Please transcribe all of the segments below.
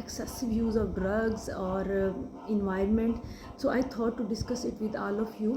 excessive use of drugs or environment. So I thought to discuss it with all of you,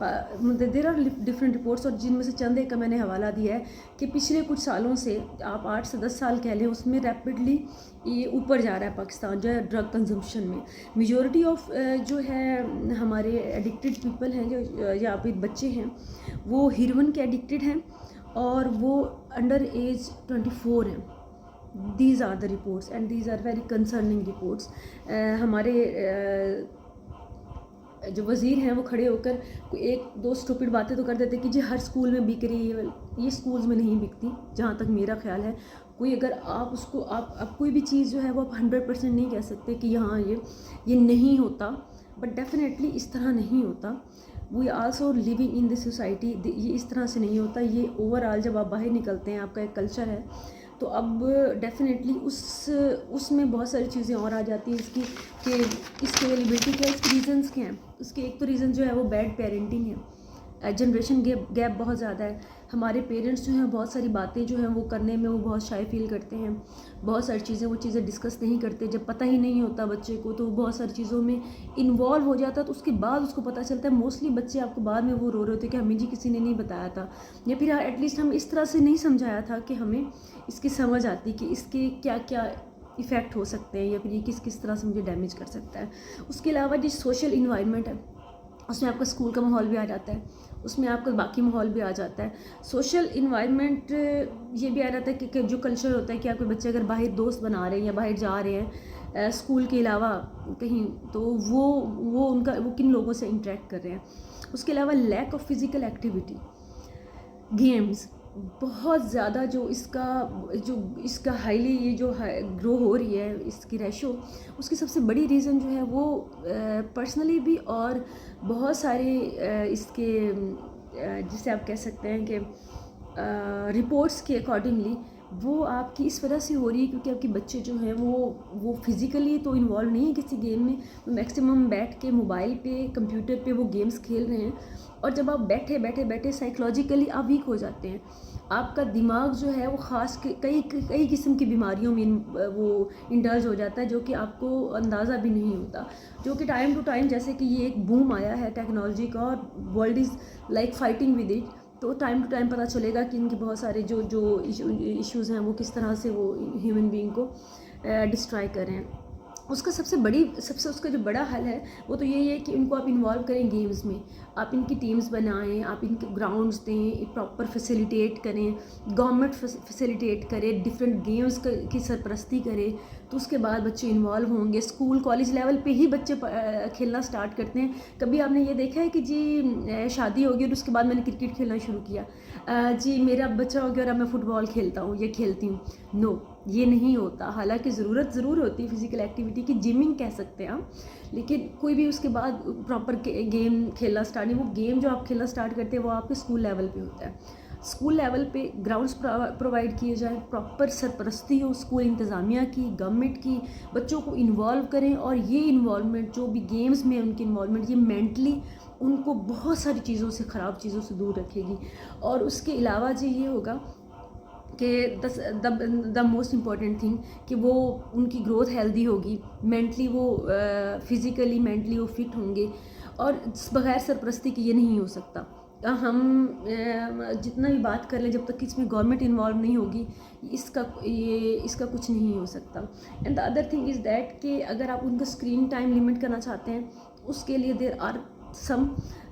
there are different reports, اور جن میں سے چند ایک کا میں نے حوالہ دیا ہے کہ پچھلے کچھ سالوں سے آپ 8 سے 10 سال کہہ لیں، اس میں ریپڈلی یہ اوپر جا رہا ہے پاکستان جو ہے ڈرگ کنزمپشن میں. میجورٹی آف جو ہے ہمارے ایڈکٹڈ پیپل ہیں جو یا پھر بچے ہیں وہ ہیروئن کے ایڈکٹڈ ہیں اور وہ انڈر ایج 24 ہیں. These are the reports and these are very concerning reports. ہمارے جو وزیر ہیں وہ کھڑے ہو کر ایک دو اسٹوپڈ باتیں تو کر دیتے کہ جی ہر اسکول میں بک رہی ہے. یہ اسکولز میں نہیں بکتی جہاں تک میرا خیال ہے. کوئی اگر آپ اس کو آپ کوئی بھی چیز جو ہے وہ آپ 100% نہیں کہہ سکتے کہ یہاں یہ نہیں ہوتا، بٹ ڈیفینیٹلی اس طرح نہیں ہوتا. We also living in this society. یہ اس طرح سے نہیں ہوتا. یہ اوور آل جب آپ باہر نکلتے ہیں آپ کا ایک کلچر ہے تو اب ڈیفینیٹلی اس میں بہت ساری چیزیں اور آ جاتی ہیں اس کی کہ اس کی اویلیبلٹی کیا ہے، اس کے ریزنس کیا ہیں. اس کے ایک تو ریزن جو ہے وہ بیڈ پیرنٹنگ ہے. جنریشن گیپ بہت زیادہ ہے. ہمارے پیرنٹس جو ہیں بہت ساری باتیں جو ہیں وہ کرنے میں وہ بہت شائع فیل کرتے ہیں. بہت ساری چیزیں وہ چیزیں ڈسکس نہیں کرتے. جب پتہ ہی نہیں ہوتا بچے کو تو وہ بہت ساری چیزوں میں انوالو ہو جاتا ہے، تو اس کے بعد اس کو پتہ چلتا ہے. موسٹلی بچے آپ کو بعد میں وہ رو رہے ہوتے کہ ہمیں جی کسی نے نہیں بتایا تھا، یا پھر ایٹ لیسٹ ہم اس طرح سے نہیں سمجھایا تھا کہ ہمیں اس کی سمجھ آتی کہ اس کے کیا کیا ایفیکٹ ہو سکتے ہیں یا پھر یہ کس طرح سے مجھے ڈیمیج کر سکتا ہے. اس کے علاوہ جو سوشل انوائرمنٹ ہے اس میں آپ کا اسکول کا ماحول بھی آ جاتا ہے، اس میں آپ کا باقی ماحول بھی آ جاتا ہے. سوشل انوائرمنٹ یہ بھی آ جاتا ہے کہ جو کلچر ہوتا ہے کہ آپ کے بچے اگر باہر دوست بنا رہے ہیں یا باہر جا رہے ہیں اسکول کے علاوہ کہیں، تو وہ کن لوگوں سے انٹریکٹ کر رہے ہیں. اس کے علاوہ lack of physical activity, games بہت زیادہ جو اس کا ہائیلی یہ جو گرو ہو رہی ہے اس کی ریشو، اس کی سب سے بڑی ریزن جو ہے وہ پرسنلی بھی اور بہت سارے اس کے جسے آپ کہہ سکتے ہیں کہ رپورٹس کے اکارڈنگلی وہ آپ کی اس وجہ سے ہو رہی ہے کیونکہ آپ کے بچے جو ہیں وہ فزیکلی تو انوالو نہیں ہیں کسی گیم میں. میکسیمم بیٹھ کے موبائل پہ کمپیوٹر پہ وہ گیمز کھیل رہے ہیں، اور جب آپ بیٹھے سائیکلوجیکلی آپ ویک ہو جاتے ہیں. آپ کا دماغ جو ہے وہ خاص کئی قسم کی بیماریوں میں وہ انڈلج ہو جاتا ہے جو کہ آپ کو اندازہ بھی نہیں ہوتا، جو کہ ٹائم ٹو ٹائم جیسے کہ یہ ایک بوم آیا ہے ٹیکنالوجی کا اور world is like fighting with it, تو ٹائم ٹو ٹائم پتہ چلے گا کہ ان کے بہت سارے جو ایشوز ہیں وہ کس طرح سے وہ ہیومن بینگ کو ڈسٹرائے کر رہے ہیں. اس کا سب سے اس کا جو بڑا حل ہے وہ تو یہی ہے کہ ان کو آپ انوالو کریں گیمز میں. آپ ان کی ٹیمز بنائیں، آپ ان کے گراؤنڈز دیں، پراپر فیسیلیٹیٹ کریں، گورنمنٹ فیسیلیٹیٹ کرے، ڈفرینٹ گیمز کی سرپرستی کرے، تو اس کے بعد بچے انوالو ہوں گے. اسکول کالج لیول پہ ہی بچے کھیلنا سٹارٹ کرتے ہیں. کبھی آپ نے یہ دیکھا ہے کہ جی شادی ہوگی اور اس کے بعد میں نے کرکٹ کھیلنا شروع کیا، جی میرا بچہ ہو گیا اور اب میں فٹ بال کھیلتا ہوں یا کھیلتی ہوں؟ نو، یہ نہیں ہوتا. حالانکہ ضرورت ضرور ہوتی ہے فزیکل ایکٹیویٹی کی، جمنگ کہہ سکتے ہیں آپ، لیکن کوئی بھی اس کے بعد پراپر گیم کھیلنا سٹارٹ نہیں. وہ گیم جو آپ کھیلنا سٹارٹ کرتے ہیں وہ آپ کے اسکول لیول پہ ہوتا ہے. اسکول لیول پہ گراؤنڈس پرووائڈ کیے جائیں، پراپر سرپرستی ہو اسکول انتظامیہ کی، گورنمنٹ کی، بچوں کو انوالو کریں. اور یہ انوالومنٹ جو بھی گیمز میں ان کی انوالومنٹ یہ مینٹلی ان کو بہت ساری چیزوں سے، خراب چیزوں سے دور رکھے گی. اور اس کے علاوہ جی یہ ہوگا کہ دا موسٹ امپورٹنٹ تھنگ کہ وہ ان کی گروتھ ہیلدی ہوگی، مینٹلی وہ فزیکلی مینٹلی وہ فٹ ہوں گے. اور بغیر سرپرستی کی یہ نہیں ہو سکتا. ہم جتنا بھی بات کر لیں جب تک اس میں گورنمنٹ انوالو نہیں ہوگی اس کا کچھ نہیں ہو سکتا. And the other thing is that کہ اگر آپ ان کا اسکرین ٹائم لمٹ کرنا چاہتے ہیں اس کے لیے there are some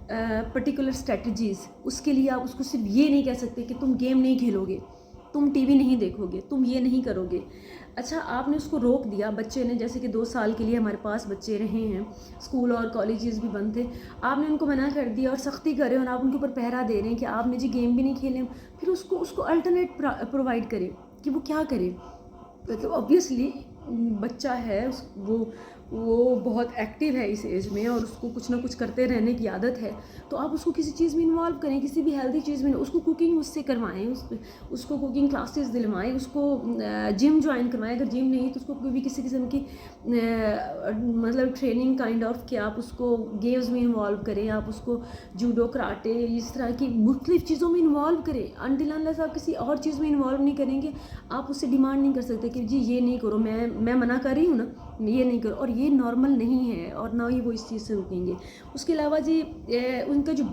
particular strategies. اس کے لیے آپ اس کو صرف یہ نہیں کہہ سکتے کہ تم گیم نہیں کھیلو گے، تم ٹی وی نہیں دیکھو گے، تم یہ نہیں کرو گے. اچھا آپ نے اس کو روک دیا بچے نے، جیسے کہ 2 سال کے لیے ہمارے پاس بچے رہے ہیں، اسکول اور کالجز بھی بند تھے، آپ نے ان کو منع کر دیا اور سختی کر رہے ہیں اور آپ ان کے اوپر پہرا دے رہے ہیں کہ آپ نے جی گیم بھی نہیں کھیلے. پھر اس کو الٹرنیٹ پرووائڈ کریں کہ وہ کیا کرے. تو آبویسلی بچہ ہے وہ بہت ایکٹیو ہے اس ایج میں اور اس کو کچھ نہ کچھ کرتے رہنے کی عادت ہے، تو آپ اس کو کسی چیز میں انوالو کریں، کسی بھی ہیلدی چیز میں. اس کو کوکنگ اس سے کروائیں، اس کو کوکنگ کلاسز دلوائیں، اس کو جم جوائن کروائیں. اگر جم نہیں تو اس کو کوئی بھی کسی قسم کی مطلب ٹریننگ کائنڈ آف کہ آپ اس کو گیمز میں انوالو کریں، آپ اس کو جوڈو، کراٹے، اس طرح کی مختلف چیزوں میں انوالو کریں. انٹل انلیس آپ کسی اور چیز میں انوالو نہیں کریں گے آپ اس سے ڈیمانڈ نہیں کر سکتے کہ جی یہ نہیں کرو. میں منع کر رہی ہوں نا، یہ نہیں کرو, اور یہ نارمل نہیں ہے اور نہ ہی وہ اس چیز سے رکیں گے. اس کے علاوہ جی ان کا جو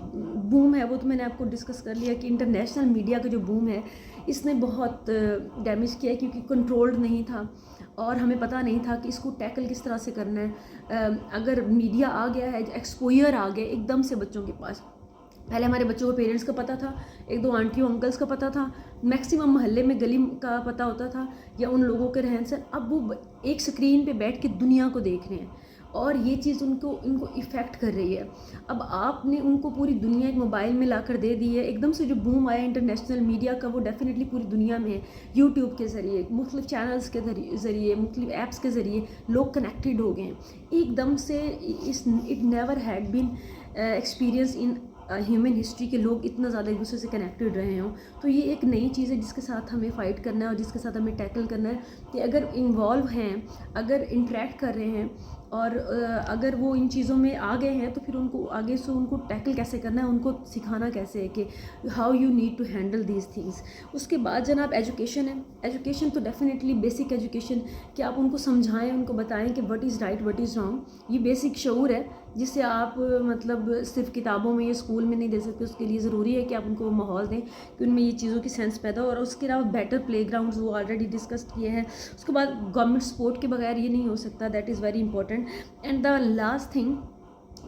بوم ہے وہ تو میں نے آپ کو ڈسکس کر لیا کہ انٹرنیشنل میڈیا کا جو بوم ہے اس نے بہت ڈیمیج کیا ہے کیونکہ کنٹرولڈ نہیں تھا اور ہمیں پتہ نہیں تھا کہ اس کو ٹیکل کس طرح سے کرنا ہے. اگر میڈیا آ گیا ہے, ایکسپوئر آ گئے ایک دم سے بچوں کے پاس. پہلے ہمارے بچوں کو پیرنٹس کا پتہ تھا, ایک دو آنٹیوں انکلس کا پتہ تھا, میکسیمم محلے میں گلی کا پتہ ہوتا تھا یا ان لوگوں کے رہن سہن. اب وہ ایک سکرین پہ بیٹھ کے دنیا کو دیکھ رہے ہیں اور یہ چیز ان کو ایفیکٹ کر رہی ہے. اب آپ نے ان کو پوری دنیا ایک موبائل میں لا کر دے دی ہے. ایک دم سے جو بوم آیا انٹرنیشنل میڈیا کا وہ ڈیفینیٹلی پوری دنیا میں ہے. یوٹیوب کے ذریعے, مختلف چینلز کے ذریعے, مختلف ایپس کے ذریعے لوگ کنیکٹڈ ہو گئے ہیں ایک دم سے. It never had been experience in human history کے لوگ اتنا زیادہ ایک دوسرے سے کنیکٹڈ رہے ہوں. تو یہ ایک نئی چیز ہے جس کے ساتھ ہمیں فائٹ کرنا ہے اور جس کے ساتھ ہمیں ٹیکل کرنا ہے کہ اگر انوالو ہیں, اگر انٹریکٹ کر رہے ہیں اور اگر وہ ان چیزوں میں آ گئے ہیں تو پھر ان کو آگے سے ان کو ٹیکل کیسے کرنا ہے, ان کو سکھانا کیسے ہے کہ how you need to handle these things. اس کے بعد جناب ایجوکیشن ہے. ایجوکیشن تو ڈیفینیٹلی بیسک ایجوکیشن کہ آپ ان کو سمجھائیں, ان کو بتائیں کہ what is right what is wrong. یہ بیسک شعور ہے جس سے آپ مطلب صرف کتابوں میں یا اسکول میں نہیں دے سکتے. اس کے لیے ضروری ہے کہ آپ ان کو وہ ماحول دیں کہ ان میں یہ چیزوں کی سینس پیدا ہو. اور اس کے علاوہ بیٹر پلے گراؤنڈز وہ آلریڈی ڈسکس کیے ہیں. اس کے بعد گورنمنٹ سپورٹ کے بغیر یہ نہیں ہو سکتا. That is very important. And the last thing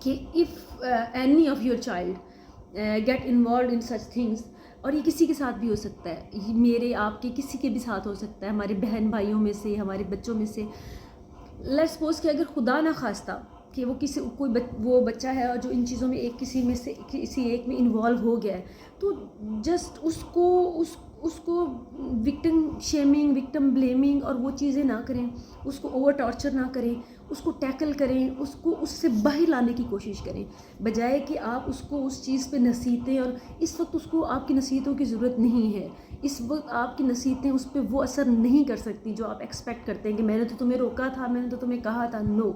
کہ if any of your child get involved in such things, اور یہ کسی کے ساتھ بھی ہو سکتا ہے, یہ میرے آپ کے کسی کے بھی ساتھ ہو سکتا ہے, ہمارے بہن بھائیوں میں سے, ہمارے بچوں میں سے. لیٹس سپوز کہ اگر خدا نہ خواستہ کہ وہ وہ بچہ ہے اور جو ان چیزوں میں کسی میں سے کسی ایک میں انوالو ہو گیا ہے, تو جسٹ اس کو وکٹم شیمنگ, وکٹم بلیمنگ اور وہ چیزیں نہ کریں, اس کو اوور ٹارچر نہ کریں, اس کو ٹیکل کریں, اس کو اس سے باہر لانے کی کوشش کریں, بجائے کہ آپ اس کو اس چیز پہ نصیحتیں. اور اس وقت اس کو آپ کی نصیحتوں کی ضرورت نہیں ہے. اس وقت آپ کی نصیحتیں اس پہ وہ اثر نہیں کر سکتی جو آپ ایکسپیکٹ کرتے ہیں کہ میں نے تو تمہیں روکا تھا, میں نے تو تمہیں کہا تھا. نو,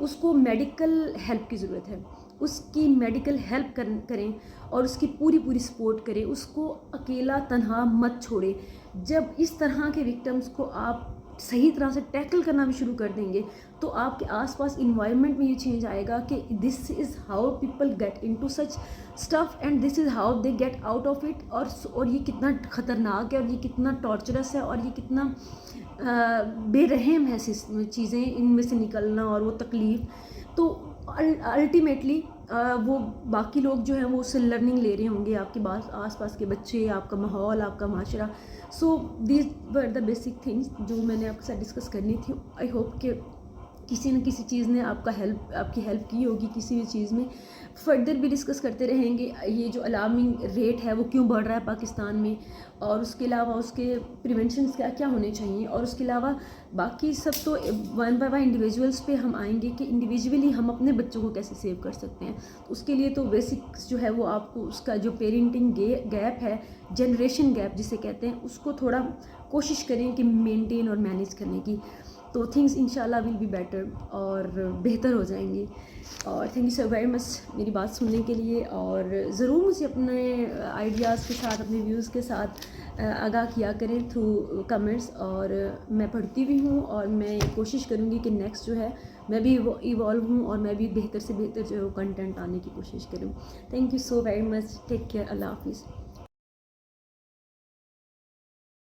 اس کو میڈیکل ہیلپ کی ضرورت ہے. اس کی میڈیکل ہیلپ کریں اور اس کی پوری سپورٹ کریں. اس کو اکیلا تنہا مت چھوڑیں. جب اس طرح کے وکٹمس کو آپ صحیح طرح سے ٹیکل کرنا بھی شروع کر دیں گے تو آپ کے آس پاس انوائرمنٹ میں یہ چینج آئے گا کہ this is how people get into such stuff and this is how they get out of it. اور یہ کتنا خطرناک ہے اور یہ کتنا ٹارچرس ہے اور یہ کتنا بے رحم ہے چیزیں ان میں سے نکلنا اور وہ تکلیف. تو الٹیمیٹلی وہ باقی لوگ جو ہیں وہ اس سے لرننگ لے رہے ہوں گے, آپ کے آس پاس کے بچے, آپ کا ماحول, آپ کا معاشرہ. So these were the basic things جو میں نے آپ کے ساتھ ڈسکس کرنی تھی. آئی ہوپ کہ کسی نہ کسی چیز نے آپ کی ہیلپ کی ہوگی کسی بھی چیز میں. فردر بھی ڈسکس کرتے رہیں گے یہ جو الارمنگ ریٹ ہے وہ کیوں بڑھ رہا ہے پاکستان میں, اور اس کے علاوہ اس کے پریونشنس کیا ہونے چاہیے. اور اس کے علاوہ باقی سب تو ون بائی ون انڈیویجولس پہ ہم آئیں گے کہ انڈیویجولی ہم اپنے بچوں کو کیسے سیو کر سکتے ہیں. اس کے لیے تو بیسکس جو ہے وہ آپ کو اس کا جو پیرنٹنگ گیپ ہے, جنریشن گیپ جسے کہتے ہیں, اس کو تھوڑا کوشش کریں کہ مینٹین اور مینیج کرنے کی. تو تھنگس انشاءاللہ ول بی بیٹر اور بہتر ہو جائیں گی. اور تھینک یو سو ویری مچ میری بات سننے کے لیے. اور ضرور مجھے اپنے آئیڈیاز کے ساتھ, اپنے ویوز کے ساتھ آگاہ کیا کریں تھرو کمنٹس. اور میں پڑھتی بھی ہوں اور میں کوشش کروں گی کہ نیکسٹ جو ہے میں بھی ایوالو ہوں اور میں بھی بہتر سے بہتر جو ہے کنٹینٹ آنے کی کوشش کروں. Thank you so very much. Take care. اللہ حافظ.